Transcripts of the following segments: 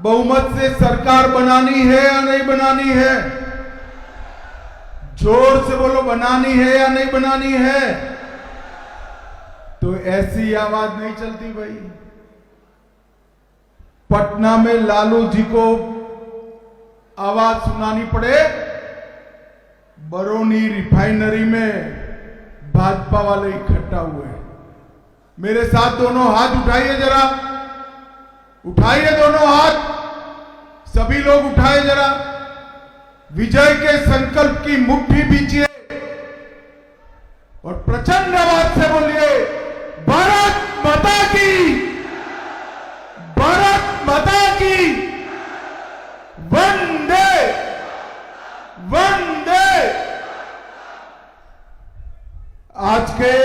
बहुमत से सरकार बनानी है या नहीं बनानी है? जोर से बोलो, बनानी है या नहीं बनानी है? तो ऐसी आवाज नहीं चलती भाई। पटना में लालू जी को आवाज सुनानी पड़े, बरौनी रिफाइनरी में भाजपा वाले इकट्ठा हुए। मेरे साथ दोनों हाथ उठाइए जरा, उठाइए दोनों हाथ, सभी लोग उठाए जरा। विजय के संकल्प की मुट्ठी बीचिए और प्रचंड आवाज से बोलिए, भारत माता की, भारत माता की, वंदे वंदे। आज के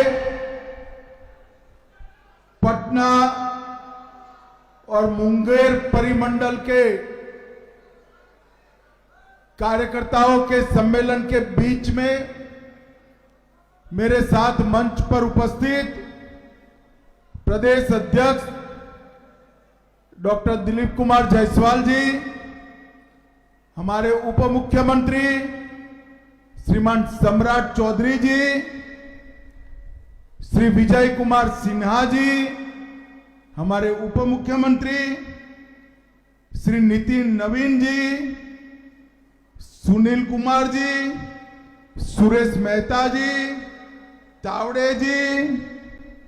पटना और मुंगेर परिमंडल के कार्यकर्ताओं के सम्मेलन के बीच में मेरे साथ मंच पर उपस्थित प्रदेश अध्यक्ष डॉक्टर दिलीप कुमार जायसवाल जी, हमारे उप मुख्यमंत्री श्रीमान सम्राट चौधरी जी, श्री विजय कुमार सिन्हा जी, हमारे उप मुख्यमंत्री श्री नितिन नवीन जी, सुनील कुमार जी, सुरेश मेहता जी, तावड़े जी,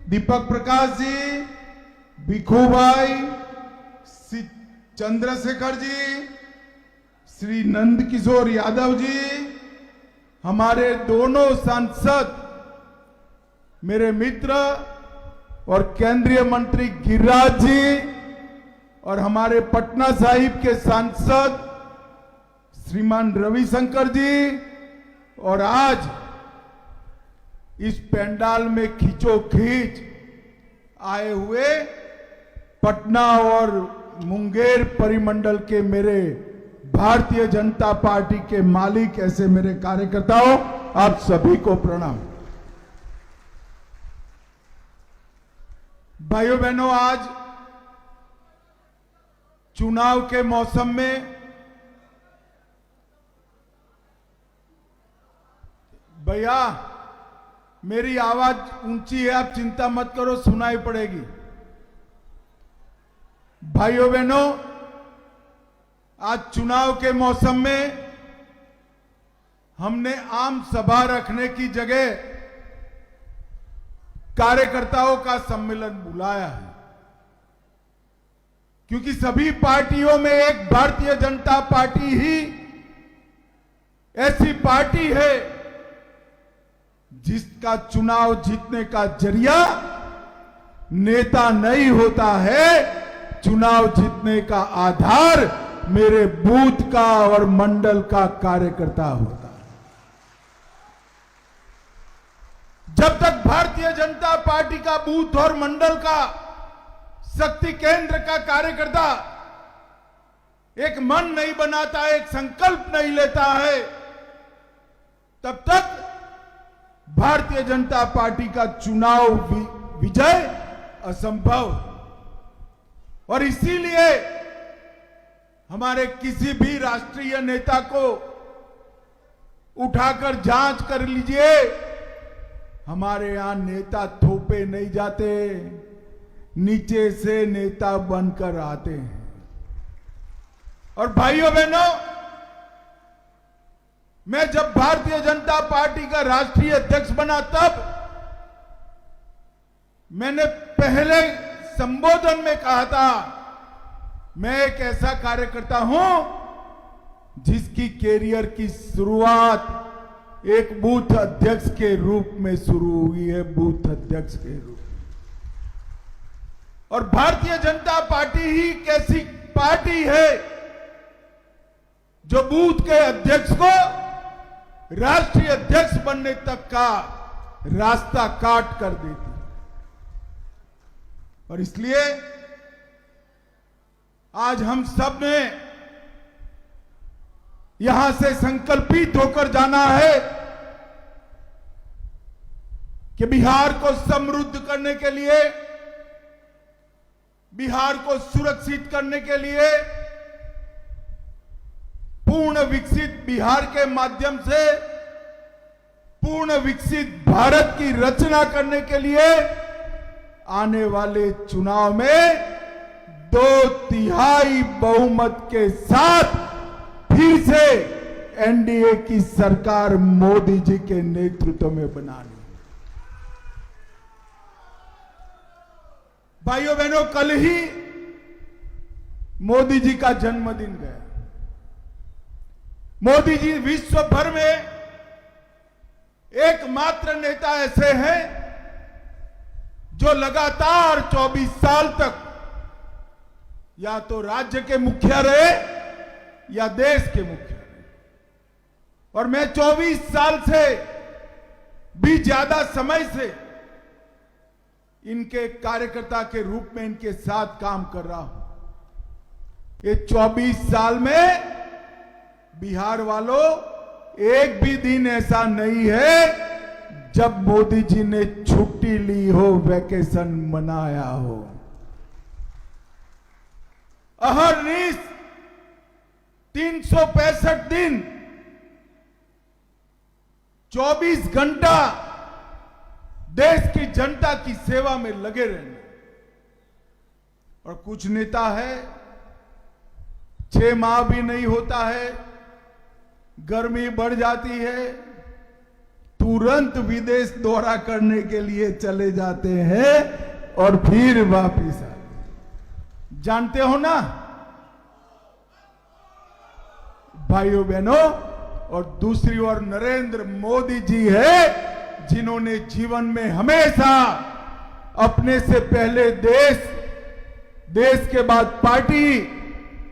दीपक प्रकाश जी, भिखू भाई, चंद्रशेखर जी, श्री नंद किशोर यादव जी, हमारे दोनों सांसद मेरे मित्र और केंद्रीय मंत्री गिरिराज जी, और हमारे पटना साहिब के सांसद श्रीमान रविशंकर जी, और आज इस पंडाल में खींचोखींच आए हुए पटना और मुंगेर परिमंडल के मेरे भारतीय जनता पार्टी के मालिक, ऐसे मेरे कार्यकर्ताओं, आप सभी को प्रणाम। भाइयों बहनों, आज चुनाव के मौसम में भैया मेरी आवाज ऊंची है, आप चिंता मत करो, सुनाई पड़ेगी। भाइयों बहनों, आज चुनाव के मौसम में हमने आम सभा रखने की जगह कार्यकर्ताओं का सम्मेलन बुलाया है, क्योंकि सभी पार्टियों में एक भारतीय जनता पार्टी ही ऐसी पार्टी है जिसका चुनाव जीतने का जरिया नेता नहीं होता है, चुनाव जीतने का आधार मेरे बूथ का और मंडल का कार्यकर्ता होता है। जब तक भारतीय जनता पार्टी का बूथ और मंडल का शक्ति केंद्र का कार्यकर्ता एक मन नहीं बनाता, एक संकल्प नहीं लेता है, तब तक भारतीय जनता पार्टी का चुनाव विजय असंभव। और इसीलिए हमारे किसी भी राष्ट्रीय नेता को उठाकर जांच कर लीजिए, हमारे यहां नेता थोपे नहीं जाते, नीचे से नेता बनकर आते हैं। और भाइयों बहनों, मैं जब भारतीय जनता पार्टी का राष्ट्रीय अध्यक्ष बना, तब मैंने पहले संबोधन में कहा था, मैं एक ऐसा कार्यकर्ता हूं जिसकी कैरियर की शुरुआत एक बूथ अध्यक्ष के रूप में शुरू हुई है, बूथ अध्यक्ष के रूप में। और भारतीय जनता पार्टी ही एक ऐसी पार्टी है जो बूथ के अध्यक्ष को राष्ट्रीय अध्यक्ष बनने तक का रास्ता काट कर देती। और इसलिए आज हम सब ने यहां से संकल्पित होकर जाना है कि बिहार को समृद्ध करने के लिए, बिहार को सुरक्षित करने के लिए पूर्ण विकसित बिहार के माध्यम से पूर्ण विकसित भारत की रचना करने के लिए आने वाले चुनाव में 2/3 बहुमत के साथ फिर से एनडीए की सरकार मोदी जी के नेतृत्व में बनानी। भाइयों बहनों, कल ही मोदी जी का जन्मदिन गया। मोदी जी विश्व भर में एकमात्र नेता ऐसे हैं जो लगातार 24 साल तक या तो राज्य के मुखिया रहे या देश के मुखिया रहे। और मैं 24 साल से भी ज्यादा समय से इनके कार्यकर्ता के रूप में इनके साथ काम कर रहा हूं। ये 24 साल में बिहार वालों, एक भी दिन ऐसा नहीं है जब मोदी जी ने छुट्टी ली हो, वैकेशन मनाया हो। अहर्निश 365 दिन 24 घंटा देश की जनता की सेवा में लगे रहने। और कुछ नेता है 6 माह भी नहीं होता है, गर्मी बढ़ जाती है, तुरंत विदेश दौरा करने के लिए चले जाते हैं और फिर वापिस आते। जानते हो ना भाइयों बहनों। और दूसरी ओर नरेंद्र मोदी जी है जिन्होंने जीवन में हमेशा अपने से पहले देश, देश के बाद पार्टी,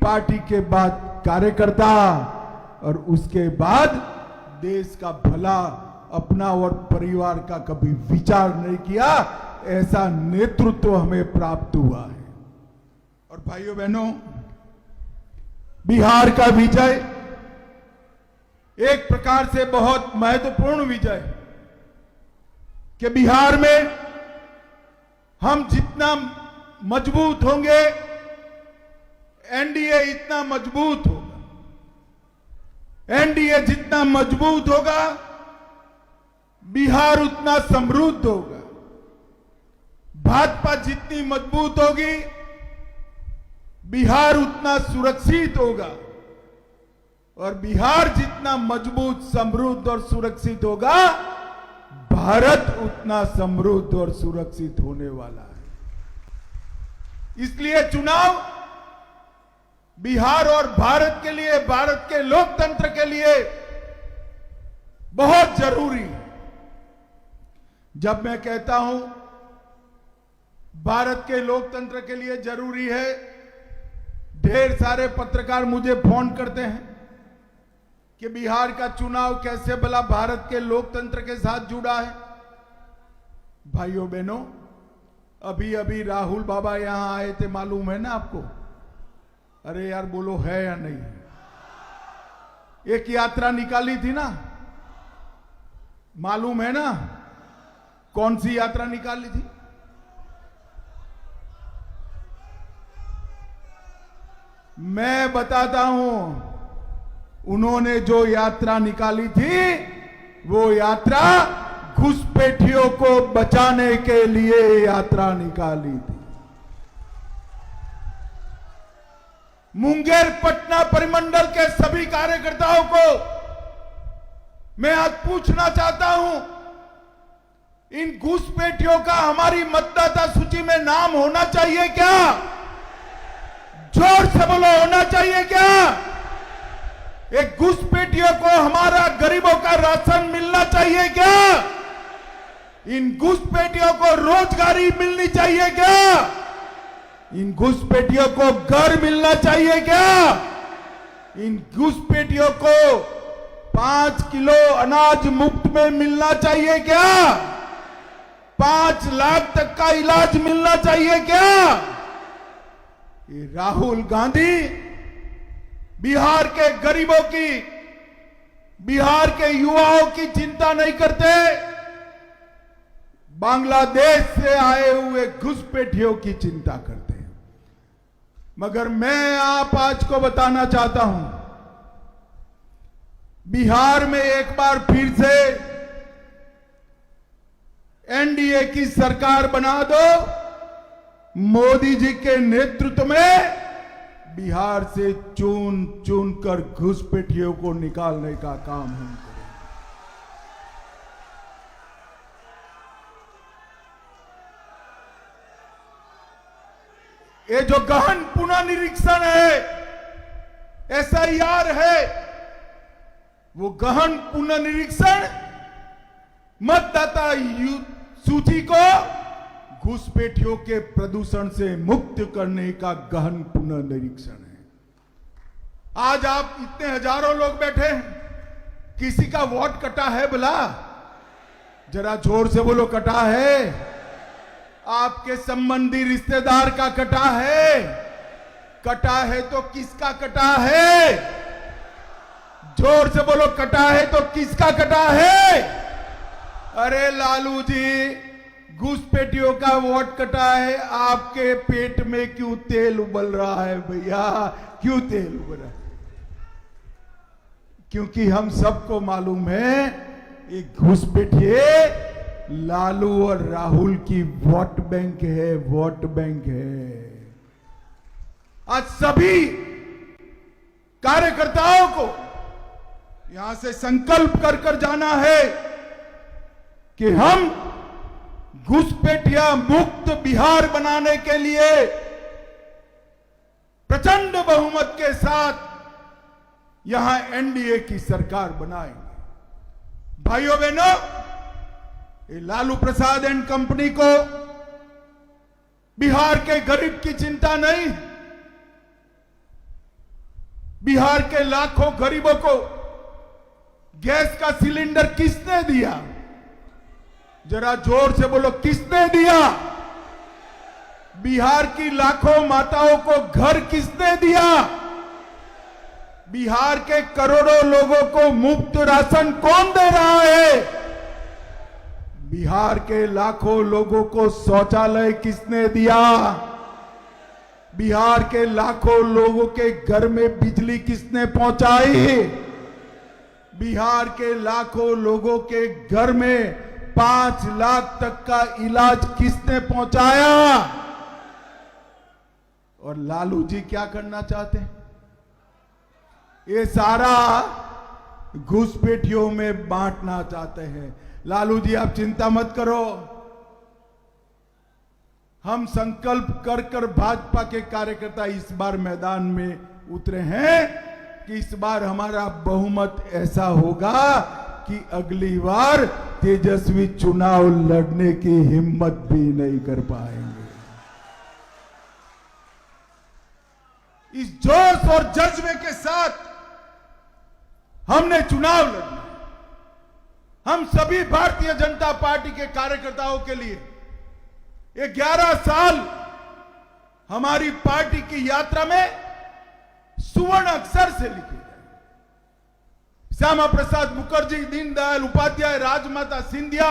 पार्टी के बाद कार्यकर्ता और उसके बाद देश का भला, अपना और परिवार का कभी विचार नहीं किया। ऐसा नेतृत्व हमें प्राप्त हुआ है। और भाइयों बहनों, बिहार का विजय एक प्रकार से बहुत महत्वपूर्ण विजय कि बिहार में हम जितना मजबूत होंगे, एनडीए इतना मजबूत होगा। एनडीए जितना मजबूत होगा, बिहार उतना समृद्ध होगा। भाजपा जितनी मजबूत होगी, बिहार उतना सुरक्षित होगा। और बिहार जितना मजबूत, समृद्ध और सुरक्षित होगा, भारत उतना समृद्ध और सुरक्षित होने वाला है। इसलिए चुनाव बिहार और भारत के लिए, भारत के लोकतंत्र के लिए बहुत जरूरी है। जब मैं कहता हूं भारत के लोकतंत्र के लिए जरूरी है, ढेर सारे पत्रकार मुझे फोन करते हैं कि बिहार का चुनाव कैसे भला भारत के लोकतंत्र के साथ जुड़ा है। भाइयों बहनों, अभी अभी राहुल बाबा यहां आए थे, मालूम है ना आपको? अरे यार बोलो, है या नहीं? एक यात्रा निकाली थी ना, मालूम है ना? कौन सी यात्रा निकाली थी? मैं बताता हूं, उन्होंने जो यात्रा निकाली थी वो यात्रा घुसपैठियों को बचाने के लिए यात्रा निकाली थी। मुंगेर पटना परिमंडल के सभी कार्यकर्ताओं को मैं आज पूछना चाहता हूं, इन घुसपैठियों का हमारी मतदाता सूची में नाम होना चाहिए क्या? जोर से बोलो, होना चाहिए क्या? एक घुसपैठियों को हमारा गरीबों का राशन मिलना चाहिए क्या? इन घुसपैठियों को रोजगारी मिलनी चाहिए क्या? इन घुसपैठियों को घर मिलना चाहिए क्या? इन घुसपैठियों को 5 किलो अनाज मुफ्त में मिलना चाहिए क्या? 5 लाख तक का इलाज मिलना चाहिए क्या? ये राहुल गांधी बिहार के गरीबों की, बिहार के युवाओं की चिंता नहीं करते, बांग्लादेश से आए हुए घुसपैठियों की चिंता करते हैं। मगर मैं आप आज को बताना चाहता हूं, बिहार में एक बार फिर से एनडीए की सरकार बना दो। मोदी जी के नेतृत्व में बिहार से चुन चुन कर घुसपैठियों को निकालने का काम हम करें। ये जो गहन पुनर्निरीक्षण है, एसआईआर है, वो गहन पुनर्निरीक्षण मतदाता सूची को घुसपैठियों के प्रदूषण से मुक्त करने का गहन पुनर्निरीक्षण है। आज आप इतने हजारों लोग बैठे हैं, किसी का वोट कटा है भला? जरा जोर से बोलो, कटा है? आपके संबंधी रिश्तेदार का कटा है? कटा है तो किसका कटा है? जोर से बोलो, कटा है तो किसका कटा है? अरे लालू जी, घुसपैठियों का वोट कटा है, आपके पेट में क्यों तेल उबल रहा है भैया? क्यों तेल उबल रहा है? क्योंकि हम सबको मालूम है ये घुसपैठिए लालू और राहुल की वोट बैंक है, वोट बैंक है। आज सभी कार्यकर्ताओं को यहां से संकल्प कर कर जाना है कि हम घुसपैठिया मुक्त बिहार बनाने के लिए प्रचंड बहुमत के साथ यहां एनडीए की सरकार बनाएंगे। भाइयों बहनों, ये लालू प्रसाद एंड कंपनी को बिहार के गरीब की चिंता नहीं। बिहार के लाखों गरीबों को गैस का सिलेंडर किसने दिया? जरा जोर से बोलो, किसने दिया? बिहार की लाखों माताओं को घर किसने दिया? बिहार के करोड़ों लोगों को मुफ्त राशन कौन दे रहा है? बिहार के लाखों लोगों को शौचालय किसने दिया? बिहार के लाखों लोगों के घर में बिजली किसने पहुंचाई? बिहार के लाखों लोगों के घर में 5 लाख तक का इलाज किसने पहुंचाया? और लालू जी क्या करना चाहते हैं? ये सारा घुसपैठियों में बांटना चाहते हैं। लालू जी, आप चिंता मत करो। हम संकल्प कर कर भाजपा के कार्यकर्ता इस बार मैदान में उतरे हैं कि इस बार हमारा बहुमत ऐसा होगा कि अगली बार तेजस्वी चुनाव लड़ने की हिम्मत भी नहीं कर पाएंगे। इस जोश और जज्बे के साथ हमने चुनाव लड़ना। हम सभी भारतीय जनता पार्टी के कार्यकर्ताओं के लिए ये 11 साल हमारी पार्टी की यात्रा में सुवर्ण अक्षर से लिखे गए। श्यामा प्रसाद मुखर्जी, दीनदयाल उपाध्याय, राजमाता सिंधिया,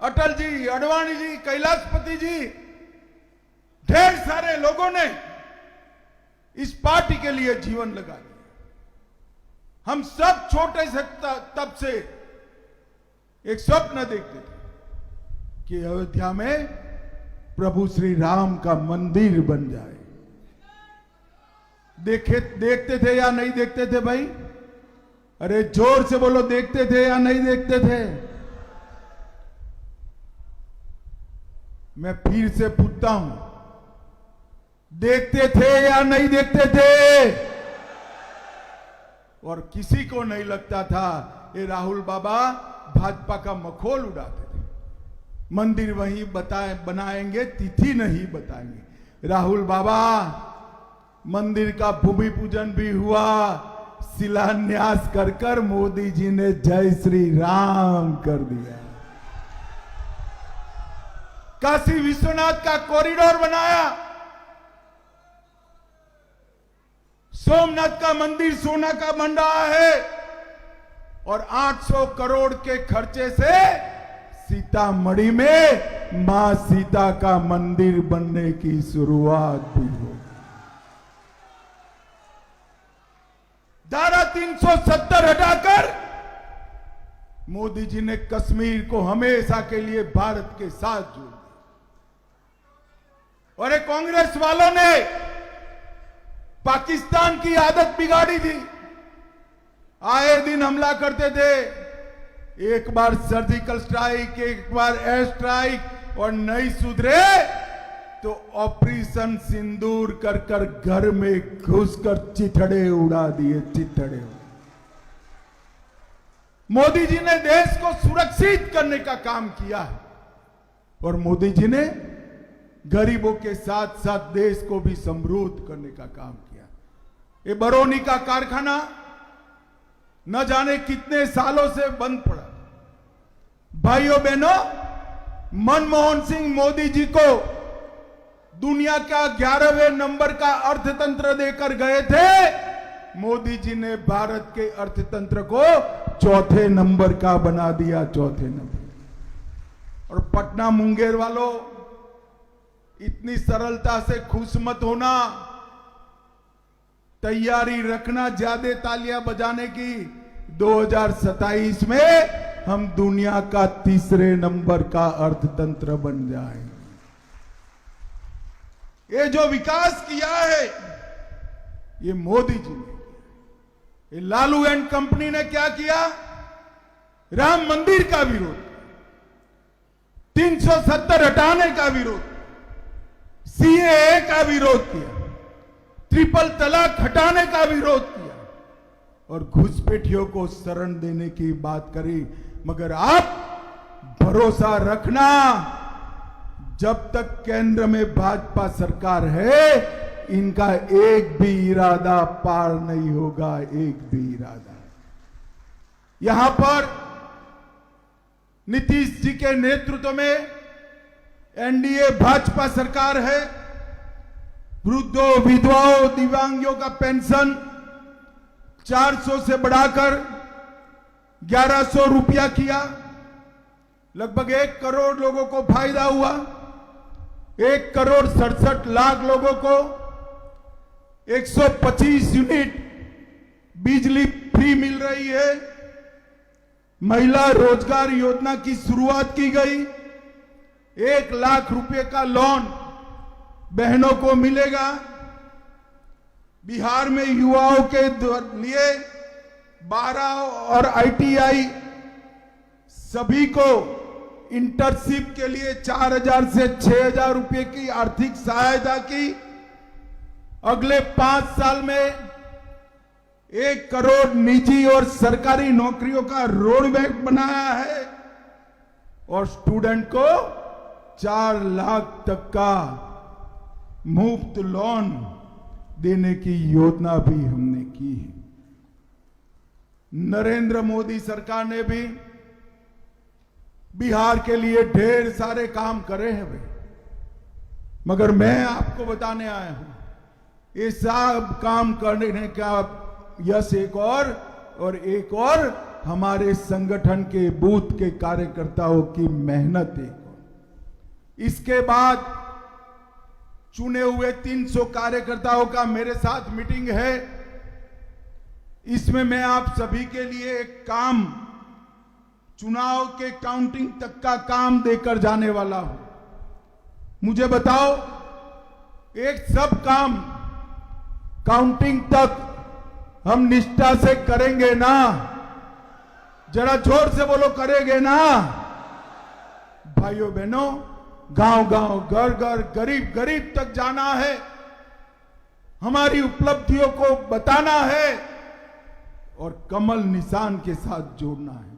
अटल जी, अडवाणी जी, कैलाशपति जी, ढेर सारे लोगों ने इस पार्टी के लिए जीवन लगा दिया। हम सब छोटे से तब से एक स्वप्न देखते थे कि अयोध्या में प्रभु श्री राम का मंदिर बन जाए। देखते थे या नहीं देखते थे भाई? अरे जोर से बोलो, देखते थे या नहीं देखते थे? मैं फिर से पूछता हूं, देखते थे या नहीं देखते थे? और किसी को नहीं लगता था ये राहुल बाबा भाजपा का मखौल उड़ाते थे। मंदिर वहीं बनाएंगे, तिथि नहीं बताएंगे। राहुल बाबा, मंदिर का भूमि पूजन भी हुआ, शिलान्यास कर कर मोदी जी ने जय श्री राम कर दिया। काशी विश्वनाथ का कॉरिडोर बनाया, सोमनाथ का मंदिर सोना का बन रहा है, और 800 करोड़ के खर्चे से सीतामढ़ी में मां सीता का मंदिर बनने की शुरुआत भी हो। धारा 370 हटाकर मोदी जी ने कश्मीर को हमेशा के लिए भारत के साथ जोड़ दिया। और एक कांग्रेस वालों ने पाकिस्तान की आदत बिगाड़ी थी, आए दिन हमला करते थे, एक बार सर्जिकल स्ट्राइक, एक बार एयर स्ट्राइक, और नहीं सुधरे तो ऑपरेशन सिंदूर कर कर घर में घुसकर चिथड़े उड़ा दिए, चिथड़े। मोदी जी ने देश को सुरक्षित करने का काम किया है और मोदी जी ने गरीबों के साथ साथ देश को भी समृद्ध करने का काम किया। ये बरौनी का कारखाना न जाने कितने सालों से बंद पड़ा। भाइयों बहनों, मनमोहन सिंह मोदी जी को दुनिया का 11वें नंबर का अर्थतंत्र देकर गए थे, मोदी जी ने भारत के अर्थतंत्र को 4थे नंबर का बना दिया, 4थे नंबर। और पटना मुंगेर वालों, इतनी सरलता से खुश मत होना, तैयारी रखना ज्यादा तालियां बजाने की। 2027 में हम दुनिया का 3रे नंबर का अर्थतंत्र बन जाएंगे। ये जो विकास किया है ये मोदी जी ने, ये लालू एंड कंपनी ने क्या किया? राम मंदिर का विरोध, 370 हटाने का विरोध, सीएए का विरोध किया, ट्रिपल तलाक हटाने का विरोध किया और घुसपैठियों को शरण देने की बात करी। मगर आप भरोसा रखना, जब तक केंद्र में भाजपा सरकार है, इनका एक भी इरादा पार नहीं होगा, एक भी इरादा। यहां पर नीतीश जी के नेतृत्व में एनडीए भाजपा सरकार है। वृद्धों, विधवाओं, दिव्यांगों का पेंशन 400 से बढ़ाकर 1100 रुपया किया। लगभग 1 करोड़ लोगों को फायदा हुआ। 1 करोड़ 67 लाख लोगों को 125 यूनिट बिजली फ्री मिल रही है। महिला रोजगार योजना की शुरुआत की गई। 1 लाख रुपए का लोन बहनों को मिलेगा। बिहार में युवाओं के लिए 12 और आईटीआई सभी को इंटर्नशिप के लिए 4000 से 6000 रुपए की आर्थिक सहायता की। अगले 5 साल में 1 करोड़ निजी और सरकारी नौकरियों का रोड मैप बनाया है और स्टूडेंट को 4 लाख तक का मुफ्त लोन देने की योजना भी हमने की है। नरेंद्र मोदी सरकार ने भी बिहार के लिए ढेर सारे काम करे हैं वे, मगर मैं आपको बताने आया हूं, ये सब काम करने का यश एक और हमारे संगठन के बूथ के कार्यकर्ताओं की मेहनत एक और। इसके बाद चुने हुए 300 कार्यकर्ताओं का मेरे साथ मीटिंग है। इसमें मैं आप सभी के लिए एक काम, चुनाव के काउंटिंग तक का काम देकर जाने वाला हूं। मुझे बताओ, एक सब काम काउंटिंग तक हम निष्ठा से करेंगे ना? जरा जोर से बोलो, करेंगे ना? भाइयों बहनों, गांव गांव, घर घर, गरीब गरीब तक जाना है, हमारी उपलब्धियों को बताना है और कमल निशान के साथ जोड़ना है।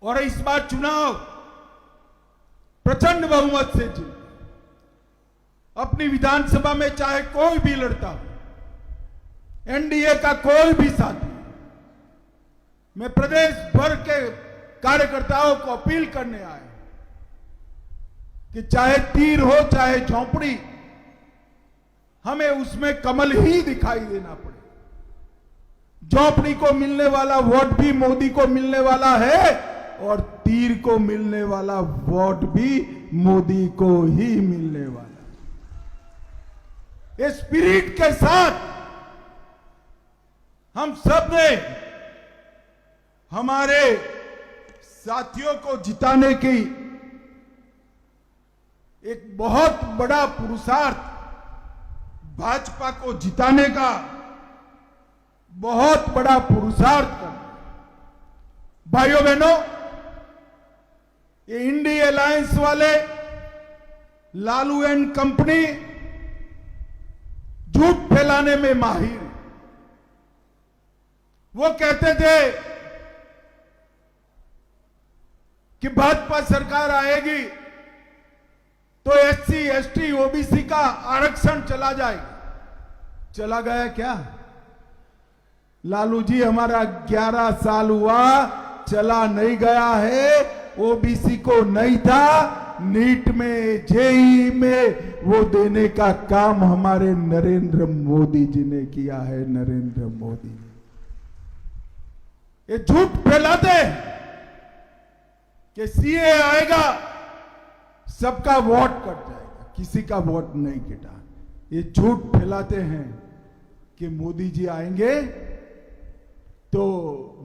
और इस बार चुनाव प्रचंड बहुमत से जीत, अपनी विधानसभा में चाहे कोई भी लड़ता हो, एनडीए का कोई भी साथी, मैं प्रदेश भर के कार्यकर्ताओं को अपील करने आया कि चाहे तीर हो चाहे झोंपड़ी, हमें उसमें कमल ही दिखाई देना पड़े। झोंपड़ी को मिलने वाला वोट भी मोदी को मिलने वाला है और तीर को मिलने वाला वोट भी मोदी को ही मिलने वाला। इस स्पिरिट के साथ हम सब ने हमारे साथियों को जिताने की एक बहुत बड़ा पुरुषार्थ, भाजपा को जिताने का बहुत बड़ा पुरुषार्थ कर। भाइयों बहनों, ये इंडी अलायंस वाले लालू एंड कंपनी झूठ फैलाने में माहिर। वो कहते थे कि भाजपा सरकार आएगी तो एससी, एसटी, ओबीसी का आरक्षण चला जाएगा। चला गया क्या? लालू जी, हमारा 11 साल हुआ, चला नहीं गया है। ओबीसी को नहीं था, नीट में, जेई में वो देने का काम हमारे नरेंद्र मोदी जी ने किया है। नरेंद्र मोदी जी ये झूठ फैलाते कि सीए आएगा सबका वोट कट जाएगा, किसी का वोट नहीं कटा। ये झूठ फैलाते हैं कि मोदी जी आएंगे तो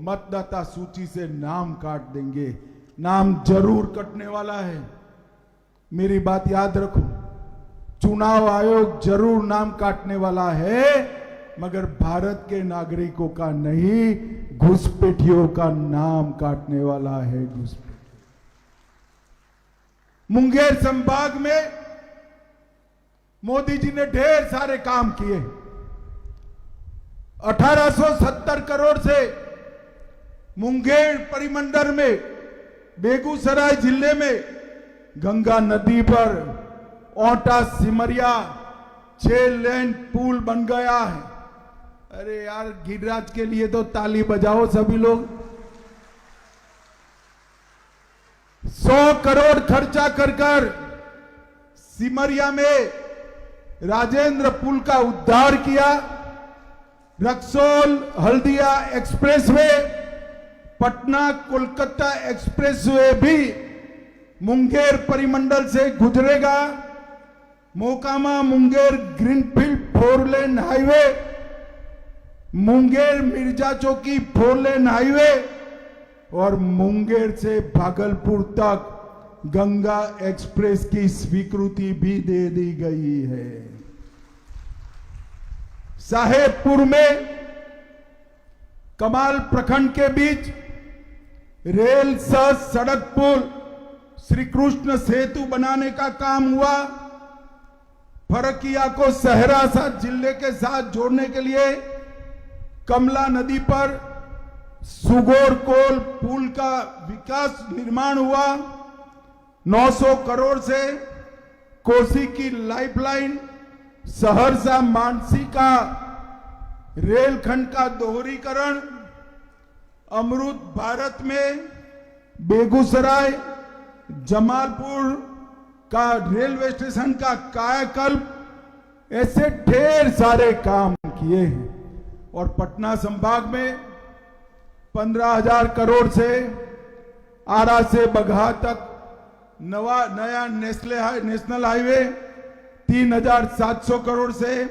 मतदाता सूची से नाम काट देंगे। नाम जरूर कटने वाला है, मेरी बात याद रखो। चुनाव आयोग जरूर नाम काटने वाला है, मगर भारत के नागरिकों का नहीं, घुसपैठियों का नाम काटने वाला है। घुसपैठियों। मुंगेर संभाग में मोदी जी ने ढेर सारे काम किए। 1870 करोड़ से मुंगेर परिमंडल में, बेगूसराय जिले में गंगा नदी पर ओटा सिमरिया 6 लेन पुल बन गया है। अरे यार, गिरिराज के लिए तो ताली बजाओ सभी लोग। 100 करोड़ खर्चा कर सिमरिया में राजेंद्र पुल का उद्धार किया। रक्सौल हल्दिया एक्सप्रेसवे, पटना कोलकाता एक्सप्रेसवे भी मुंगेर परिमंडल से गुजरेगा। Mokama Munger greenfield 4 lane highway, Munger Mirza Chowki 4 lane highway और मुंगेर से भागलपुर तक गंगा एक्सप्रेस की स्वीकृति भी दे दी गई है। साहेबपुर में कमाल प्रखंड के बीच रेल सह सड़क पुल श्री कृष्ण सेतु बनाने का काम हुआ। फरकिया को सहरसा जिले के साथ जोड़ने के लिए कमला नदी पर सुगोरकोल पुल का विकास निर्माण हुआ। 900 करोड़ से कोसी की लाइफलाइन, सहरसा मानसी का रेलखंड का दोहरीकरण, अमृत भारत में बेगूसराय जमालपुर का रेलवे स्टेशन का कायाकल्प, ऐसे ढेर सारे काम किए हैं। और पटना संभाग में 15,000 करोड़ से आरा से बगहा तक नया नेशनल हाईवे, 3,700 करोड़ से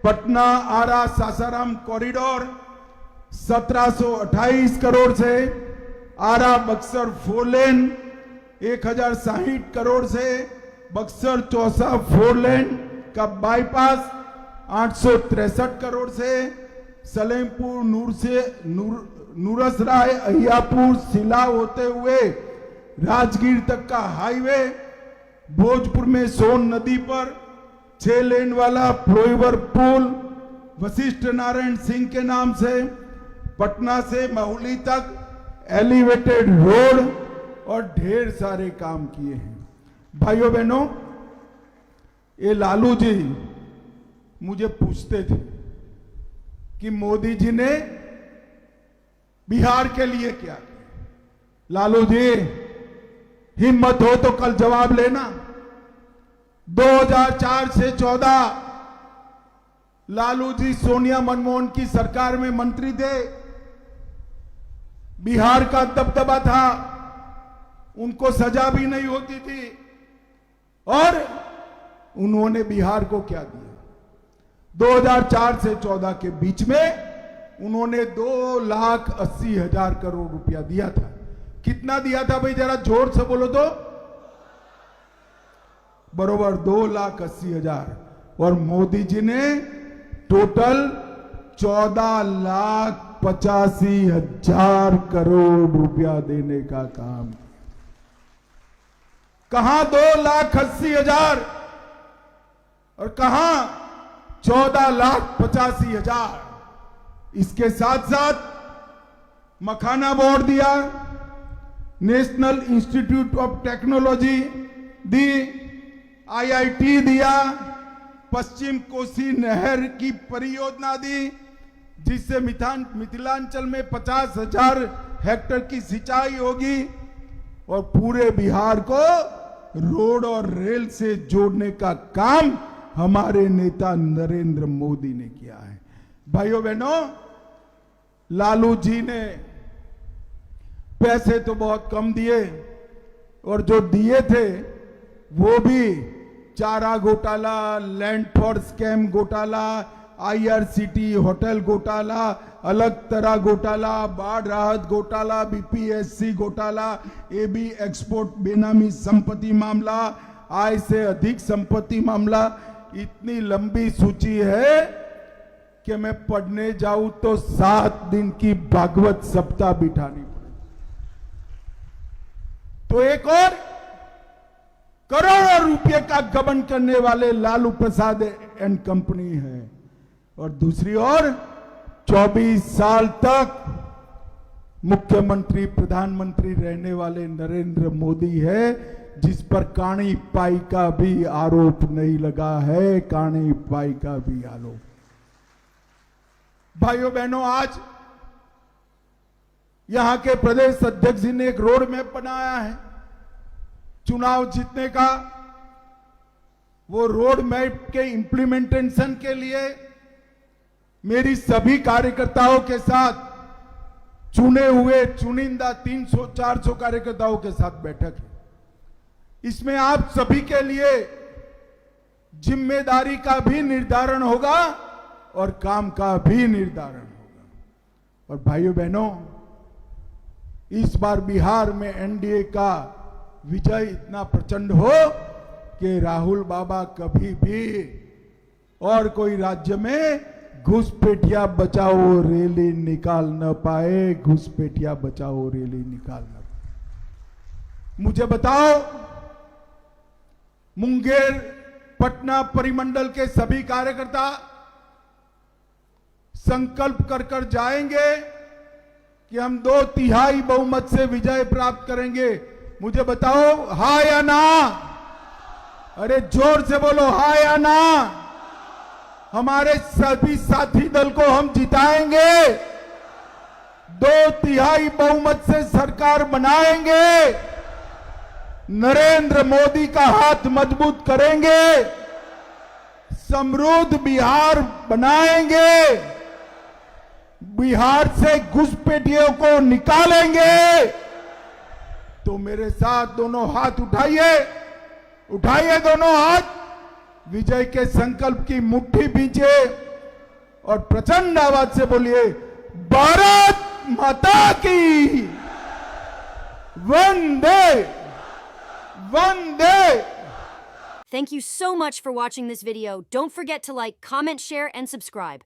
पटना आरा सासाराम कॉरिडोर, 1728 करोड़ से आरा बक्सर 4 लेन, 1,060 करोड़ से बक्सर चौसा 4 लेन का बाईपास, 863 करोड़ से सलेमपुर नूरसराय अहियापुर सिला होते हुए राजगीर तक का हाईवे, भोजपुर में सोन नदी पर 6 लेन वाला फ्लाईओवर पुल वशिष्ठ नारायण सिंह के नाम से, पटना से महौली तक एलिवेटेड रोड और ढेर सारे काम किए हैं। भाइयों बहनों, ये लालू जी मुझे पूछते थे कि मोदी जी ने बिहार के लिए क्या किया। लालू जी, हिम्मत हो तो कल जवाब लेना। 2004 से 14 लालू जी सोनिया मनमोहन की सरकार में मंत्री थे। बिहार का दबदबा था, उनको सजा भी नहीं होती थी। और उन्होंने बिहार को क्या दिया? 2004 से 14 के बीच में उन्होंने 2,80,000 करोड़ रुपया दिया था। कितना दिया था भाई, जरा जोर से बोलो तो। बरोबर 2,80,000। और मोदी जी ने टोटल 14,85,000 करोड़ रुपया देने का काम। कहां 2,80,000 और कहां 14,85,000। इसके साथ साथ मखाना बोर्ड दिया, national institute of technology the, IIT दिया, पश्चिम कोसी नहर की परियोजना दी, जिससे मिथिलांचल में 50,000 हेक्टेयर की सिंचाई होगी और पूरे बिहार को रोड और रेल से जोड़ने का काम हमारे नेता नरेंद्र मोदी ने किया है। भाइयों बहनों, लालू जी ने पैसे तो बहुत कम दिए और जो दिए थे वो भी चारा घोटाला, लैंड फॉर स्कैम घोटाला, IRCT होटल घोटाला, अलग तरह घोटाला, बाढ़ राहत घोटाला, BPSC घोटाला, AB एक्सपोर्ट बेनामी संपत्ति मामला, आय से अधिक संपत्ति मामला। इतनी लंबी सूची है कि मैं पढ़ने जाऊं तो 7 दिन की भागवत सप्ताह बिठानी पड़ेगी। तो एक और करोड़ों रुपए का गबन करने वाले लालू प्रसाद एंड कंपनी है और दूसरी ओर 24 साल तक मुख्यमंत्री प्रधानमंत्री रहने वाले नरेंद्र मोदी है, जिस पर काणी पाई का भी आरोप नहीं लगा है। काणी पाई का भी आरोप। भाइयों बहनों, आज यहां के प्रदेश अध्यक्ष जी ने एक रोड मैप बनाया है चुनाव जीतने का। वो रोड मैप के इंप्लीमेंटेशन के लिए मेरी सभी कार्यकर्ताओं के साथ, चुने हुए चुनिंदा 300-400 कार्यकर्ताओं के साथ बैठक है। इसमें आप सभी के लिए जिम्मेदारी का भी निर्धारण होगा और काम का भी निर्धारण होगा। और भाइयों बहनों, इस बार बिहार में NDA का विजय इतना प्रचंड हो कि राहुल बाबा कभी भी और कोई राज्य में घुसपैठिया बचाओ रैली निकाल न पाए। घुसपैठिया बचाओ रैली निकाल न पाए। मुझे बताओ, मुंगेर पटना परिमंडल के सभी कार्यकर्ता संकल्प कर जाएंगे कि हम 2/3 बहुमत से विजय प्राप्त करेंगे। मुझे बताओ, हाँ या ना? अरे जोर से बोलो, हाँ या ना? हमारे सभी साथी दल को हम जिताएंगे, 2/3 बहुमत से सरकार बनाएंगे, नरेंद्र मोदी का हाथ मजबूत करेंगे, समृद्ध बिहार बनाएंगे, बिहार से घुसपैठियों को निकालेंगे। तो मेरे साथ दोनों हाथ उठाइए, उठाइए दोनों हाथ, विजय के संकल्प की मुट्ठी भींचे और प्रचंड आवाज से बोलिए, भारत माता की वंदे वंदे। Thank you so much for watching this video. Don't forget to like, comment, share, and subscribe.